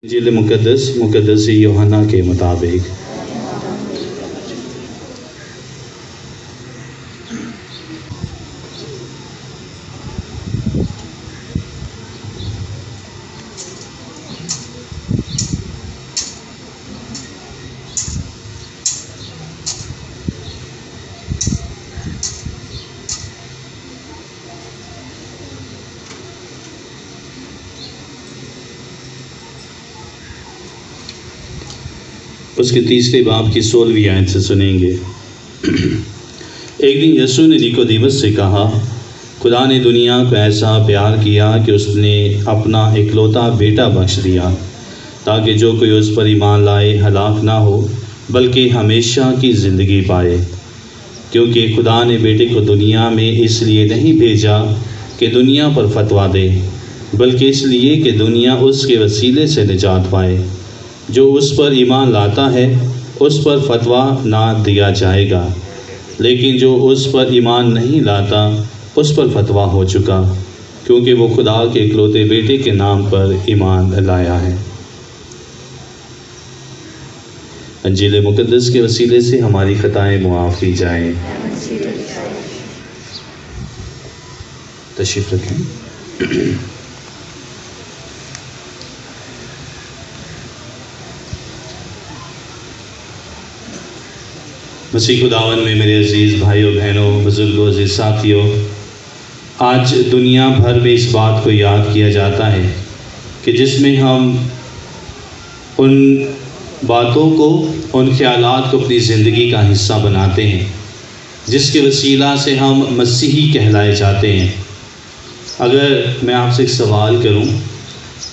انجیل مقدس یوحنا کے مطابق اس کے تیسرے باب کی 16ویں آیت سے سنیں گے۔ ایک دن یسوع نے نیکودیمس سے کہا، خدا نے دنیا کو ایسا پیار کیا کہ اس نے اپنا اکلوتا بیٹا بخش دیا، تاکہ جو کوئی اس پر ایمان لائے ہلاک نہ ہو بلکہ ہمیشہ کی زندگی پائے۔ کیونکہ خدا نے بیٹے کو دنیا میں اس لیے نہیں بھیجا کہ دنیا پر فتویٰ دے، بلکہ اس لیے کہ دنیا اس کے وسیلے سے نجات پائے۔ جو اس پر ایمان لاتا ہے اس پر فتویٰ نہ دیا جائے گا، لیکن جو اس پر ایمان نہیں لاتا اس پر فتویٰ ہو چکا، کیونکہ وہ خدا کے اکلوتے بیٹے کے نام پر ایمان لایا ہے۔ انجیل مقدس کے وسیلے سے ہماری خطائیں معاف کی جائیں۔ تشریف رکھیں۔ مسیح خداوند میں میرے عزیز بھائیوں بہنوں، بزرگوں، عزیز ساتھیوں، آج دنیا بھر میں اس بات کو یاد کیا جاتا ہے کہ جس میں ہم ان باتوں کو، ان خیالات کو اپنی زندگی کا حصہ بناتے ہیں جس کے وسیلہ سے ہم مسیحی کہلائے جاتے ہیں۔ اگر میں آپ سے ایک سوال کروں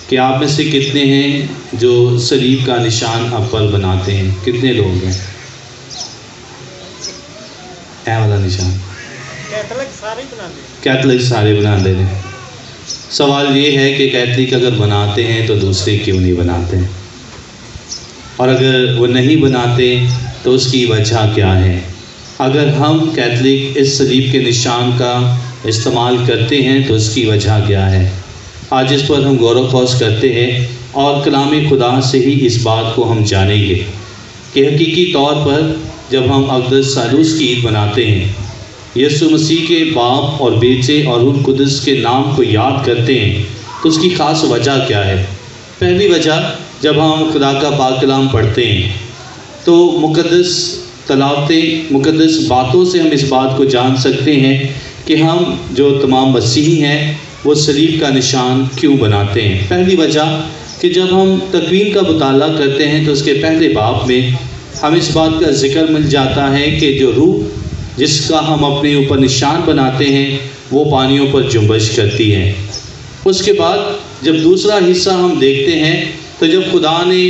کہ آپ میں سے کتنے ہیں جو صلیب کا نشان اب پر بناتے ہیں؟ کتنے لوگ ہیں؟ اے والا نشان کیتھولک سارے بنا دے۔ سوال یہ ہے کہ کیتھولک اگر بناتے ہیں تو دوسرے کیوں نہیں بناتے، اور اگر وہ نہیں بناتے تو اس کی وجہ کیا ہے؟ اگر ہم کیتھولک اس صلیب کے نشان کا استعمال کرتے ہیں تو اس کی وجہ کیا ہے؟ آج اس پر ہم غور و خوض کرتے ہیں اور کلام خدا سے ہی اس بات کو ہم جانیں گے کہ حقیقی طور پر جب ہم اقدس ثالوث کی عید مناتے ہیں، یسوع مسیح کے باپ اور بیٹے اور روح القدس کے نام کو یاد کرتے ہیں، تو اس کی خاص وجہ کیا ہے؟ پہلی وجہ، جب ہم خدا کا پاک کلام پڑھتے ہیں تو مقدس تلاوتیں، مقدس باتوں سے ہم اس بات کو جان سکتے ہیں کہ ہم جو تمام مسیحی ہیں وہ صلیب کا نشان کیوں بناتے ہیں۔ پہلی وجہ کہ جب ہم تکوین کا مطالعہ کرتے ہیں تو اس کے پہلے باب میں ہم اس بات کا ذکر مل جاتا ہے کہ جو روح جس کا ہم اپنے اوپر نشان بناتے ہیں وہ پانیوں پر جنبش کرتی ہے۔ اس کے بعد جب دوسرا حصہ ہم دیکھتے ہیں تو جب خدا نے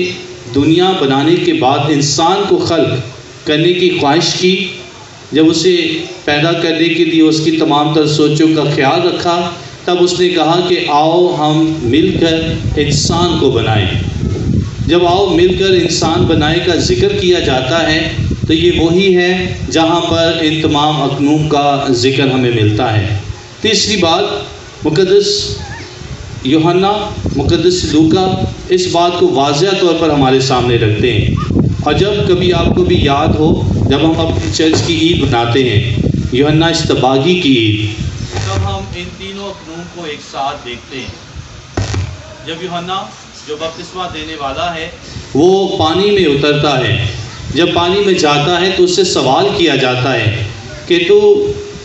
دنیا بنانے کے بعد انسان کو خلق کرنے کی خواہش کی، جب اسے پیدا کرنے کے لیے اس کی تمام تر سوچوں کا خیال رکھا، تب اس نے کہا کہ آؤ ہم مل کر انسان کو بنائیں۔ جب آؤ مل کر انسان بنائے کا ذکر کیا جاتا ہے تو یہ وہی ہے جہاں پر ان تمام اقنوم کا ذکر ہمیں ملتا ہے۔ تیسری بات، مقدس یوحنا، مقدس لوکا اس بات کو واضح طور پر ہمارے سامنے رکھتے ہیں، اور جب کبھی آپ کو بھی یاد ہو، جب ہم اپنی چرچ کی عید مناتے ہیں، یوحنا اشتباہی کی عید، تب ہم ان تینوں اقنوم کو ایک ساتھ دیکھتے ہیں۔ جب یوحنا جو بپتسمہ دینے والا ہے وہ پانی میں اترتا ہے، جب پانی میں جاتا ہے تو اس سے سوال کیا جاتا ہے کہ تو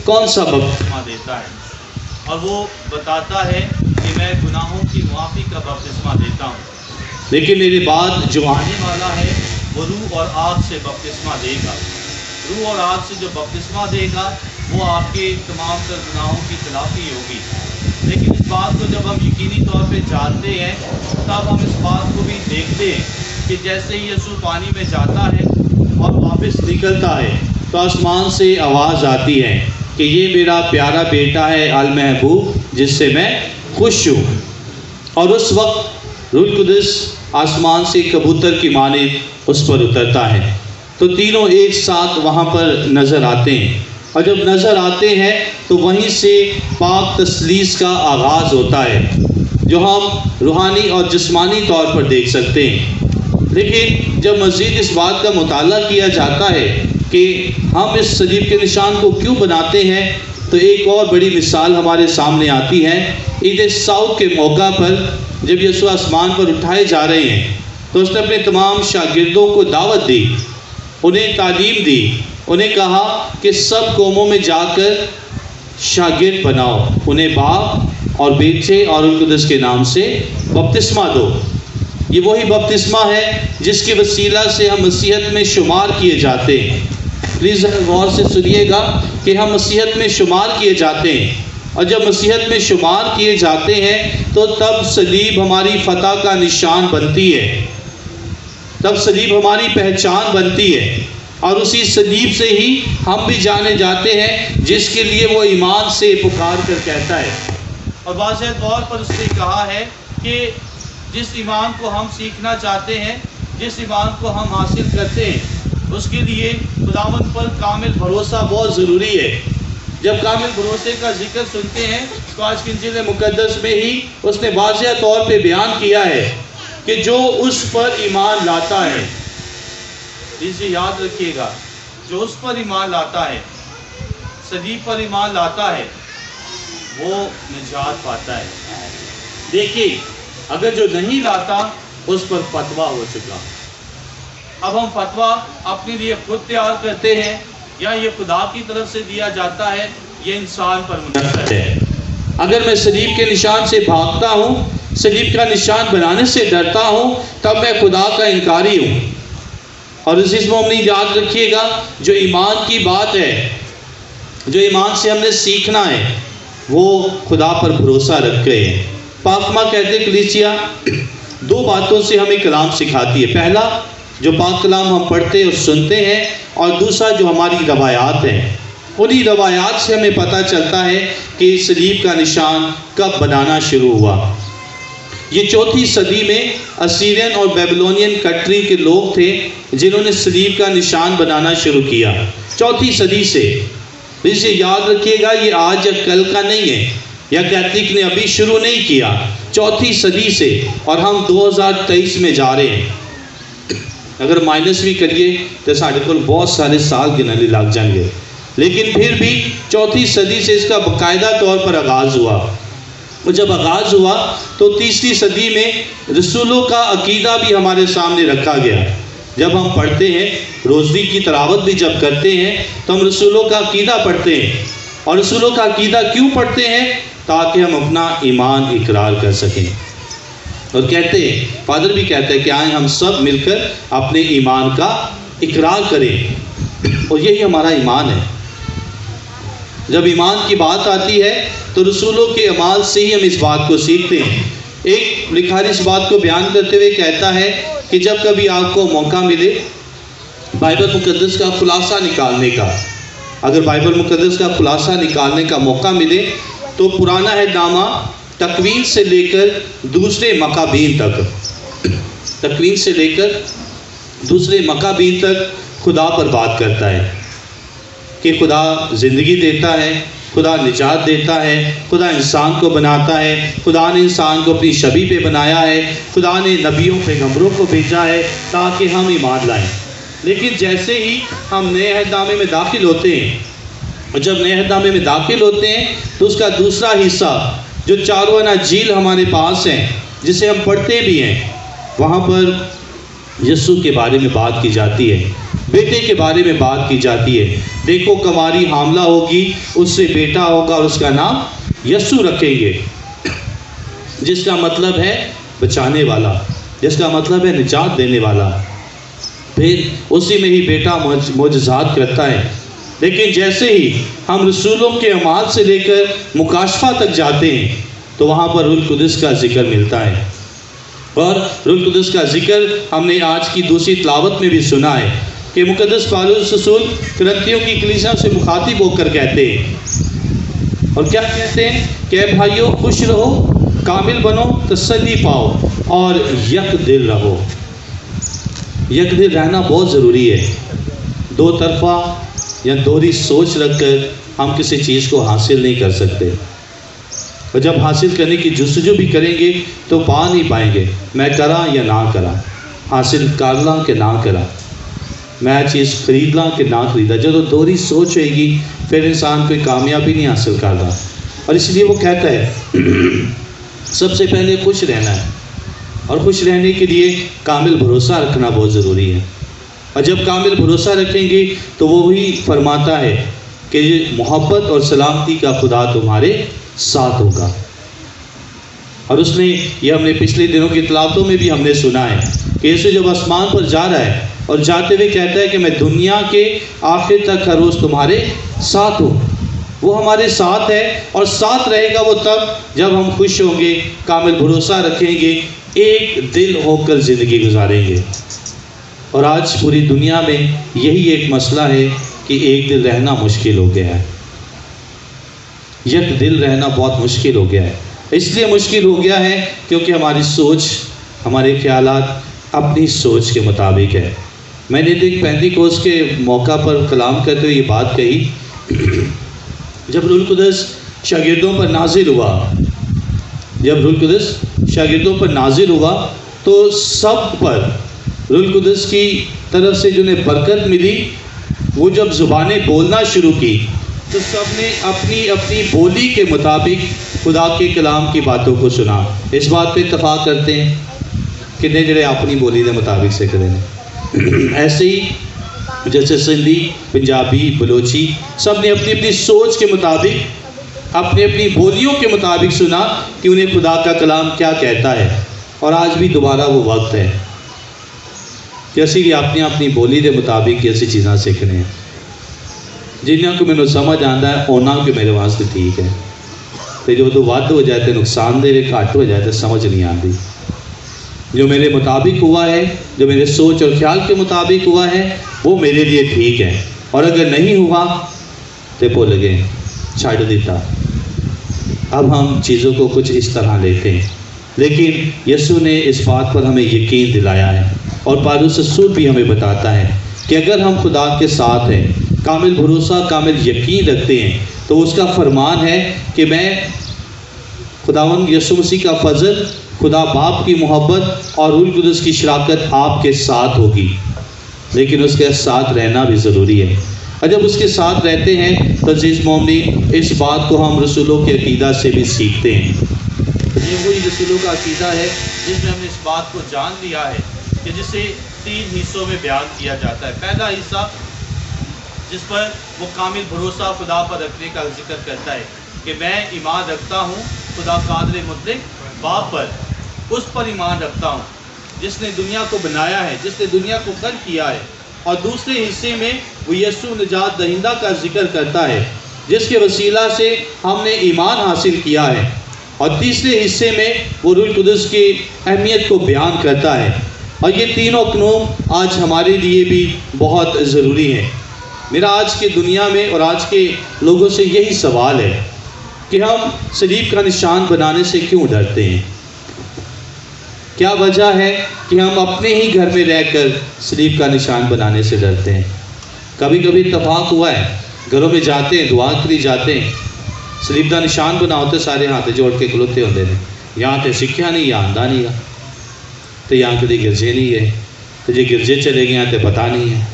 کون سا بپتسمہ دیتا ہے، اور وہ بتاتا ہے کہ میں گناہوں کی معافی کا بپتسمہ دیتا ہوں، لیکن میرے بعد جو آنے والا ہے وہ روح اور آگ سے بپتسمہ دے گا۔ روح اور آگ سے جو بپتسمہ دے گا وہ آپ کے تمام تر گناہوں کی تلافی ہوگی۔ لیکن اس بات کو جب ہم یقینی طور پہ جانتے ہیں تب ہم اس بات کو بھی دیکھتے ہیں کہ جیسے ہی یسوع پانی میں جاتا ہے اور واپس نکلتا ہے تو آسمان سے آواز آتی ہے کہ یہ میرا پیارا بیٹا ہے المحبوب، جس سے میں خوش ہوں۔ اور اس وقت روح القدس آسمان سے کبوتر کی مانند اس پر اترتا ہے، تو تینوں ایک ساتھ وہاں پر نظر آتے ہیں، اور جب نظر آتے ہیں تو وہیں سے پاک تثلیث کا آغاز ہوتا ہے۔ جو ہم روحانی اور جسمانی طور پر دیکھ سکتے ہیں۔ لیکن جب مزید اس بات کا مطالعہ کیا جاتا ہے کہ ہم اس صلیب کے نشان کو کیوں بناتے ہیں، تو ایک اور بڑی مثال ہمارے سامنے آتی ہے۔ عید سعود کے موقع پر جب یسوع آسمان پر اٹھائے جا رہے ہیں تو اس نے اپنے تمام شاگردوں کو دعوت دی، انہیں تعلیم دی، انہیں کہا کہ سب قوموں میں جا کر شاگرد بناؤ، انہیں باپ اور بیٹے اور روح القدس کے نام سے بپتسمہ دو۔ یہ وہی بپتسمہ ہے جس کے وسیلہ سے ہم مسیحیت میں شمار کیے جاتے ہیں۔ پلیز غور سے سنیے گا کہ ہم مسیحیت میں شمار کیے جاتے ہیں، اور جب مسیحیت میں شمار کیے جاتے ہیں تو تب صلیب ہماری فتح کا نشان بنتی ہے، تب صلیب ہماری پہچان بنتی ہے، اور اسی صلیب سے ہی ہم بھی جانے جاتے ہیں جس کے لیے وہ ایمان سے پکار کر کہتا ہے۔ اور واضح طور پر اس نے کہا ہے کہ جس ایمان کو ہم سیکھنا چاہتے ہیں، جس ایمان کو ہم حاصل کرتے ہیں، اس کے لیے خداوند پر کامل بھروسہ بہت ضروری ہے۔ جب کامل بھروسے کا ذکر سنتے ہیں تو آج کی انجیل مقدس میں ہی اس نے واضح طور پہ بیان کیا ہے کہ جو اس پر ایمان لاتا ہے، اسے یاد رکھیے گا، جو اس پر ایمان لاتا ہے، صلیب پر ایمان لاتا ہے، وہ نجات پاتا ہے۔ دیکھیے، اگر جو نہیں لاتا اس پر فتویٰ ہو چکا۔ اب ہم فتویٰ اپنے لیے خود تیار کرتے ہیں یا یہ خدا کی طرف سے دیا جاتا ہے، یہ انسان پر منحصر ہے۔ اگر میں صلیب کے نشان سے بھاگتا ہوں، صلیب کا نشان بنانے سے ڈرتا ہوں، تب میں خدا کا انکاری ہوں۔ اور عزیز مومنین، یاد رکھیے گا، جو ایمان کی بات ہے، جو ایمان سے ہم نے سیکھنا ہے، وہ خدا پر بھروسہ رکھ گئے ہیں۔ پاکما کہتے ہیں کلیسیا دو باتوں سے ہمیں کلام سکھاتی ہے۔ پہلا، جو پاک کلام ہم پڑھتے اور سنتے ہیں، اور دوسرا جو ہماری روایات ہیں۔ انہی روایات سے ہمیں پتہ چلتا ہے کہ صلیب کا نشان کب بنانا شروع ہوا۔ یہ 4 صدی میں اسیرین اور بیبلونین کنٹری کے لوگ تھے جنہوں نے صلیب کا نشان بنانا شروع کیا 4 صدی سے۔ اسے یاد رکھیے گا، یہ آج یا کل کا نہیں ہے، یا کیتھولک نے ابھی شروع نہیں کیا، 4 صدی سے، اور ہم 2023 میں جا رہے ہیں۔ اگر مائنس بھی کریے تو ساڑھے کو بہت سارے سال گننے لگ جائیں گے، لیکن پھر بھی 4 صدی سے اس کا باقاعدہ طور پر آغاز ہوا۔ اور جب آغاز ہوا تو 3 صدی میں رسولوں کا عقیدہ بھی ہمارے سامنے رکھا گیا۔ جب ہم پڑھتے ہیں، روزی کی تلاوت بھی جب کرتے ہیں، تو ہم رسولوں کا عقیدہ پڑھتے ہیں۔ اور رسولوں کا عقیدہ کیوں پڑھتے ہیں؟ تاکہ ہم اپنا ایمان اقرار کر سکیں۔ اور کہتے ہیں، فادر بھی کہتے ہیں کہ آئیں ہم سب مل کر اپنے ایمان کا اقرار کریں، اور یہی ہمارا ایمان ہے۔ جب ایمان کی بات آتی ہے تو رسولوں کے اعمال سے ہی ہم اس بات کو سیکھتے ہیں۔ ایک لکھاری اس بات کو بیان کرتے ہوئے کہتا ہے کہ جب کبھی آپ کو موقع ملے بائبل مقدس کا خلاصہ نکالنے کا، اگر بائبل مقدس کا خلاصہ نکالنے کا موقع ملے تو پرانا عہد نامہ تکوین سے لے کر دوسرے مکابین تک، تکوین سے لے کر دوسرے مکابین تک خدا پر بات کرتا ہے کہ خدا زندگی دیتا ہے، خدا نجات دیتا ہے، خدا انسان کو بناتا ہے، خدا نے انسان کو اپنی شبیہ پہ بنایا ہے، خدا نے نبیوں پیغمبروں کو بھیجا ہے تاکہ ہم ایمان لائیں۔ لیکن جیسے ہی ہم نئے عہد نامے میں داخل ہوتے ہیں، اور جب نئے عہد نامے میں داخل ہوتے ہیں تو اس کا دوسرا حصہ جو 4 اناجیل ہمارے پاس ہیں، جسے ہم پڑھتے بھی ہیں، وہاں پر یسوع کے بارے میں بات کی جاتی ہے، بیٹے کے بارے میں بات کی جاتی ہے۔ دیکھو کنواری حاملہ ہوگی، اس سے بیٹا ہوگا اور اس کا نام یسوع رکھیں گے، جس کا مطلب ہے بچانے والا، جس کا مطلب ہے نجات دینے والا۔ پھر اسی میں ہی بیٹا معجزات کرتا ہے۔ لیکن جیسے ہی ہم رسولوں کے اعمال سے لے کر مکاشفہ تک جاتے ہیں تو وہاں پر روح القدس کا ذکر ملتا ہے، اور روح القدس کا ذکر ہم نے آج کی دوسری تلاوت میں بھی سنا ہے کہ مقدس پالوس رسول کرنتھیوں کی کلیسیا سے مخاطب ہو کر کہتے ہیں، اور کیا کہتے ہیں کہ اے بھائیو خوش رہو، کامل بنو، تسلی پاؤ اور یک دل رہو۔ یک دل رہنا بہت ضروری ہے۔ دو طرفہ یا دوہری سوچ رکھ کر ہم کسی چیز کو حاصل نہیں کر سکتے۔ اور جب حاصل کرنے کی جستجو بھی کریں گے تو پا نہیں پائیں گے، میں کرا یا نہ کرا، حاصل کر لاں کہ نہ کرا، میں چیز خرید لاں کہ نہ خریدا۔ جب دوہری سوچ ہوئے گی پھر انسان کوئی کامیابی نہیں حاصل کر رہا، اور اس لیے وہ کہتا ہے سب سے پہلے خوش رہنا ہے، اور خوش رہنے کے لیے کامل بھروسہ رکھنا بہت ضروری ہے۔ اور جب کامل بھروسہ رکھیں گے تو وہ وہی فرماتا ہے کہ محبت اور سلامتی کا خدا تمہارے ساتھ ہوگا۔ اور اس نے یہ ہم نے پچھلے دنوں کی تلاوتوں میں بھی ہم نے سنا ہے کہ یسوع جب آسمان پر جا رہا ہے اور جاتے ہوئے کہتا ہے کہ میں دنیا کے آخر تک ہر روز تمہارے ساتھ ہوں۔ وہ ہمارے ساتھ ہے، اور ساتھ رہے گا وہ تب جب ہم خوش ہوں گے، کامل بھروسہ رکھیں گے، ایک دل ہو کر زندگی گزاریں گے۔ اور آج پوری دنیا میں یہی ایک مسئلہ ہے کہ ایک دل رہنا مشکل ہو گیا ہے، یک دل رہنا بہت مشکل ہو گیا ہے۔ اس لیے مشکل ہو گیا ہے کیونکہ ہماری سوچ، ہمارے خیالات اپنی سوچ کے مطابق ہے۔ میں نے ایک پینتیکوست کے موقع پر کلام کرتے ہوئے یہ بات کہی، جب روح القدس شاگردوں پر نازل ہوا، جب روح القدس شاگردوں پر نازل ہوا تو سب پر روح القدس کی طرف سے جنہیں برکت ملی، وہ جب زبانیں بولنا شروع کی تو سب نے اپنی اپنی بولی کے مطابق خدا کے کلام کی باتوں کو سنا۔ اس بات پہ اتفاق کرتے ہیں کہ نہیں جڑے اپنی بولی کے مطابق سے کریں۔ ایسے ہی جیسے سندھی، پنجابی، بلوچی، سب نے اپنی اپنی سوچ کے مطابق، اپنی اپنی بولیوں کے مطابق سنا کہ انہیں خدا کا کلام کیا کہتا ہے۔ اور آج بھی دوبارہ وہ وقت ہے کہ اسی بھی اپنی اپنی بولی کے مطابق ایسی چیزاں سیکھنے ہیں جنہوں کو مینوں سمجھ آتا ہے انہوں کے میرے واسطے ٹھیک ہے، تو جو تو ود ہو جائے تو نقصان دہ، گھٹ ہو جائے تو سمجھ نہیں آتی۔ جو میرے مطابق ہوا ہے، جو میرے سوچ اور خیال کے مطابق ہوا ہے، وہ میرے لیے ٹھیک ہے، اور اگر نہیں ہوا تو بھول گئے، چھڑ دیتا۔ اب ہم چیزوں کو کچھ اس طرح لیتے ہیں، لیکن یسوع نے اس بات پر ہمیں یقین دلایا ہے، اور پالوس رسول بھی ہمیں بتاتا ہے کہ اگر ہم خدا کے ساتھ ہیں، کامل بھروسہ، کامل یقین رکھتے ہیں، تو اس کا فرمان ہے کہ میں خداوند یسوع مسیح کا فضل، خدا باپ کی محبت اور روح القدس کی شراکت آپ کے ساتھ ہوگی، لیکن اس کے ساتھ رہنا بھی ضروری ہے۔ اور جب اس کے ساتھ رہتے ہیں تو عزیز مومنین، اس بات کو ہم رسولوں کے عقیدہ سے بھی سیکھتے ہیں۔ یہ وہی رسولوں کا عقیدہ ہے جس میں ہم نے اس بات کو جان لیا ہے کہ جسے 3 حصوں میں بیان کیا جاتا ہے۔ پہلا حصہ جس پر وہ کامل بھروسہ خدا پر رکھنے کا ذکر کرتا ہے کہ میں ایمان رکھتا ہوں خدا قادر مطلق باپ پر، اس پر ایمان رکھتا ہوں جس نے دنیا کو بنایا ہے، جس نے دنیا کو خلق کیا ہے۔ اور دوسرے حصے میں وہ یسوع نجات دہندہ کا ذکر کرتا ہے جس کے وسیلہ سے ہم نے ایمان حاصل کیا ہے۔ اور تیسرے حصے میں وہ روح القدس کی اہمیت کو بیان کرتا ہے۔ اور یہ تینوں قانون آج ہمارے لیے بھی بہت ضروری ہیں۔ میرا آج کے دنیا میں اور آج کے لوگوں سے یہی سوال ہے کہ ہم صلیب کا نشان بنانے سے کیوں ڈرتے ہیں؟ کیا وجہ ہے کہ ہم اپنے ہی گھر میں رہ کر صلیب کا نشان بنانے سے ڈرتے ہیں؟ کبھی کبھی اتفاق ہوا ہے، گھروں میں جاتے ہیں، دعا کے لیے جاتے ہیں، صلیب کا نشان بنا ہوتے، سارے ہاتھ جوڑ کے کھلوتے ہوتے ہیں، یہاں تے سکھیا نہیں، یہاں آندا نہیں گا، تو یہاں کدی گرجے نہیں گئے، تو جی گرجے چلے گئے تو پتہ نہیں ہے۔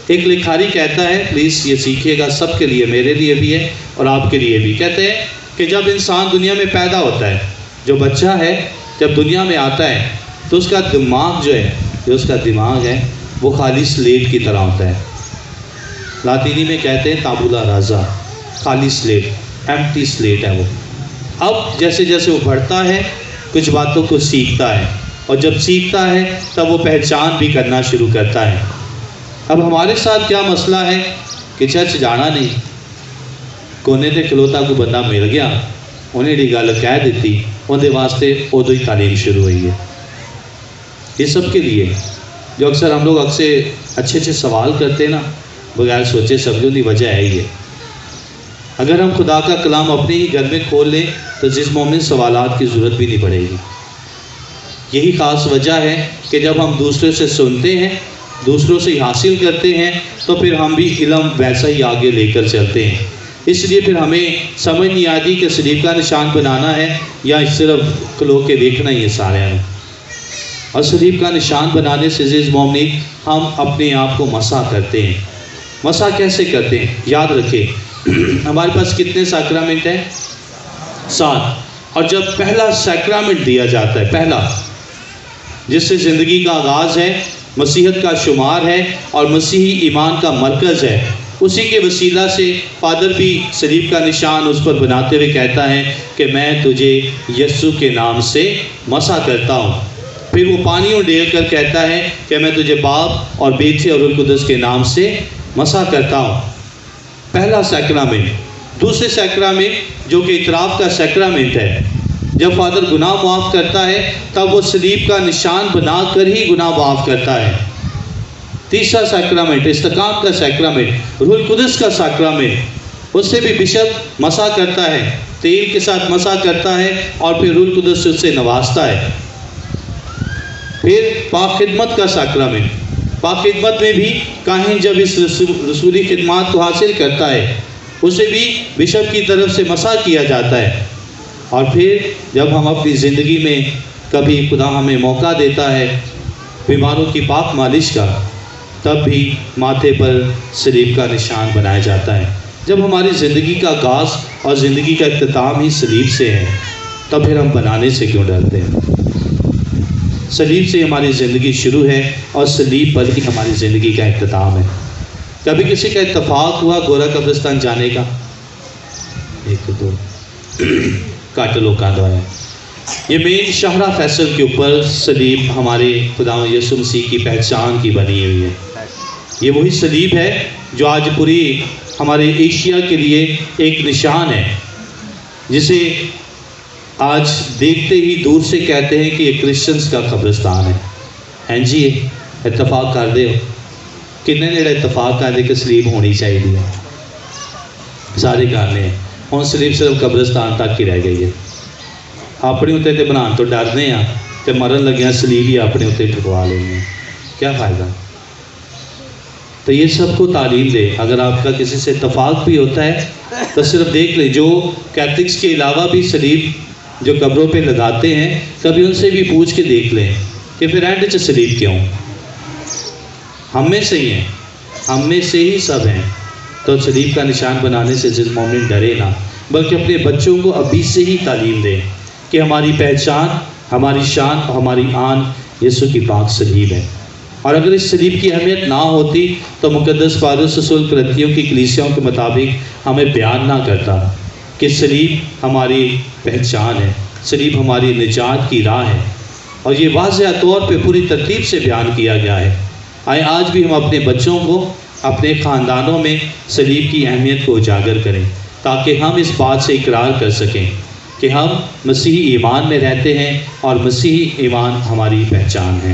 ایک لکھاری کہتا ہے، پلیز یہ سیکھیے گا، سب کے لیے، میرے لیے بھی ہے اور آپ کے لیے بھی، کہتے ہیں کہ جب انسان دنیا میں پیدا ہوتا ہے، جو بچہ ہے جب دنیا میں آتا ہے تو اس کا دماغ جو اس کا دماغ ہے وہ خالی سلیٹ کی طرح ہوتا ہے۔ لاطینی میں کہتے ہیں تابولا رازا، خالی سلیٹ، ایمٹی سلیٹ ہے وہ۔ اب جیسے جیسے وہ بڑھتا ہے کچھ باتوں کو سیکھتا ہے، اور جب سیکھتا ہے تب وہ پہچان بھی کرنا شروع کرتا ہے۔ اب ہمارے ساتھ کیا مسئلہ ہے کہ چرچ جانا نہیں، کونے تے کھلوتا کو بندہ مل گیا، انہیں دی گل کہہ دیتی، اندر واسطے ادو ہی تعلیم شروع ہوئی ہے۔ یہ سب کے لیے جو اکثر ہم لوگ اچھے اچھے سوال کرتے ہیں نا، بغیر سوچے سمجھو دی وجہ ہے یہ۔ اگر ہم خدا کا کلام اپنے ہی گھر میں کھول لیں تو جس مومن سوالات کی ضرورت بھی نہیں پڑے گی۔ یہی خاص وجہ ہے کہ جب ہم دوسرے سے سنتے ہیں، دوسروں سے حاصل کرتے ہیں، تو پھر ہم بھی علم ویسا ہی آگے لے کر چلتے ہیں۔ اس لیے پھر ہمیں سمجھ نہیں آتی کہ صلیب کا نشان بنانا ہے یا صرف کھلو کے دیکھنا ہی ہے سارے میں۔ اور صلیب کا نشان بنانے سے عزیز مومنین ہم اپنے آپ کو مسح کرتے ہیں۔ مسح کیسے کرتے ہیں؟ یاد رکھیں ہمارے پاس کتنے سیکرامنٹ ہیں؟ 7۔ اور جب پہلا سیکرامنٹ دیا جاتا ہے، پہلا جس سے زندگی کا آغاز ہے، مسیحیت کا شمار ہے اور مسیحی ایمان کا مرکز ہے، اسی کے وسیلہ سے فادر بھی صلیب کا نشان اس پر بناتے ہوئے کہتا ہے کہ میں تجھے یسوع کے نام سے مسح کرتا ہوں۔ پھر وہ پانی اڈیل کر کہتا ہے کہ میں تجھے باپ اور بیٹے اور روح القدس کے نام سے مسح کرتا ہوں۔ پہلا سیکرامنٹ۔ دوسرے سیکرامنٹ جو کہ اعتراف کا سیکرامنٹ ہے، جب فادر گناہ معاف کرتا ہے تب وہ صلیب کا نشان بنا کر ہی گناہ معاف کرتا ہے۔ تیسرا سیکرامنٹ استقام کا سیکرامنٹ، روح القدس کا سیکرامنٹ، اس سے بھی بشپ مسح کرتا ہے، تیل کے ساتھ مسح کرتا ہے اور پھر روح القدس اس سے نوازتا ہے۔ پھر پاک خدمت کا سیکرامنٹ، پاک خدمت میں بھی کاہن جب اس رسولی خدمات کو حاصل کرتا ہے اسے بھی بشپ کی طرف سے مسح کیا جاتا ہے۔ اور پھر جب ہم اپنی زندگی میں کبھی خدا ہمیں موقع دیتا ہے بیماروں کی پاک مالش کا، تب بھی ماتھے پر صلیب کا نشان بنایا جاتا ہے۔ جب ہماری زندگی کا آغاز اور زندگی کا اختتام ہی صلیب سے ہے، تب پھر ہم بنانے سے کیوں ڈرتے ہیں؟ صلیب سے ہماری زندگی شروع ہے اور صلیب پر ہی ہماری زندگی کا اختتام ہے۔ کبھی کسی کا اتفاق ہوا گورا قبرستان جانے کا؟ 1 2 کاٹ لو کا دعا۔ یہ مین شاہراہ فیصل کے اوپر صلیب ہمارے خدا یسوع مسیح کی پہچان کی بنی ہوئی ہے۔ یہ وہی صلیب ہے جو آج پوری ہمارے ایشیا کے لیے ایک نشان ہے، جسے آج دیکھتے ہی دور سے کہتے ہیں کہ یہ کرسچنز کا قبرستان ہے۔ ہیں جی اتفاق کر دے ہو کتنے نیڑے اتفاق کر دے کہ صلیب ہونی چاہیے، سارے کرنے ہیں۔ ہوں صلیب صرف قبرستان تک ہی رہ گئی ہے۔ اپنے اتنے تو بنا تو ڈرنے ہیں تو مرن لگے صلیب ہی اپنے اتنے ٹھکوا لیں گے، کیا فائدہ؟ تو یہ سب کو تعلیم دے۔ اگر آپ کا کسی سے اتفاق بھی ہوتا ہے تو صرف دیکھ لیں، جو کیتھلکس کے علاوہ بھی صلیب جو قبروں پہ لگاتے ہیں، کبھی ان سے بھی پوچھ کے دیکھ لیں کہ پھر اینڈ چ صلیب کیوں؟ ہم میں سے ہی ہیں، ہم میں سے ہی سب ہیں۔ تو صلیب کا نشان بنانے سے جس مومن ڈرے نہ، بلکہ اپنے بچوں کو ابھی سے ہی تعلیم دیں کہ ہماری پہچان، ہماری شان اور ہماری آن یسوع کی پاک صلیب ہے۔ اور اگر اس صلیب کی اہمیت نہ ہوتی تو مقدس پالوس رسول کرنتھیوں کی کلیسیوں کے مطابق ہمیں بیان نہ کرتا کہ صلیب ہماری پہچان ہے، صلیب ہماری نجات کی راہ ہے، اور یہ واضح طور پہ پوری ترتیب سے بیان کیا گیا ہے۔ آئے آج بھی ہم اپنے بچوں کو اپنے خاندانوں میں صلیب کی اہمیت کو اجاگر کریں، تاکہ ہم اس بات سے اقرار کر سکیں کہ ہم مسیحی ایمان میں رہتے ہیں اور مسیحی ایمان ہماری پہچان ہے۔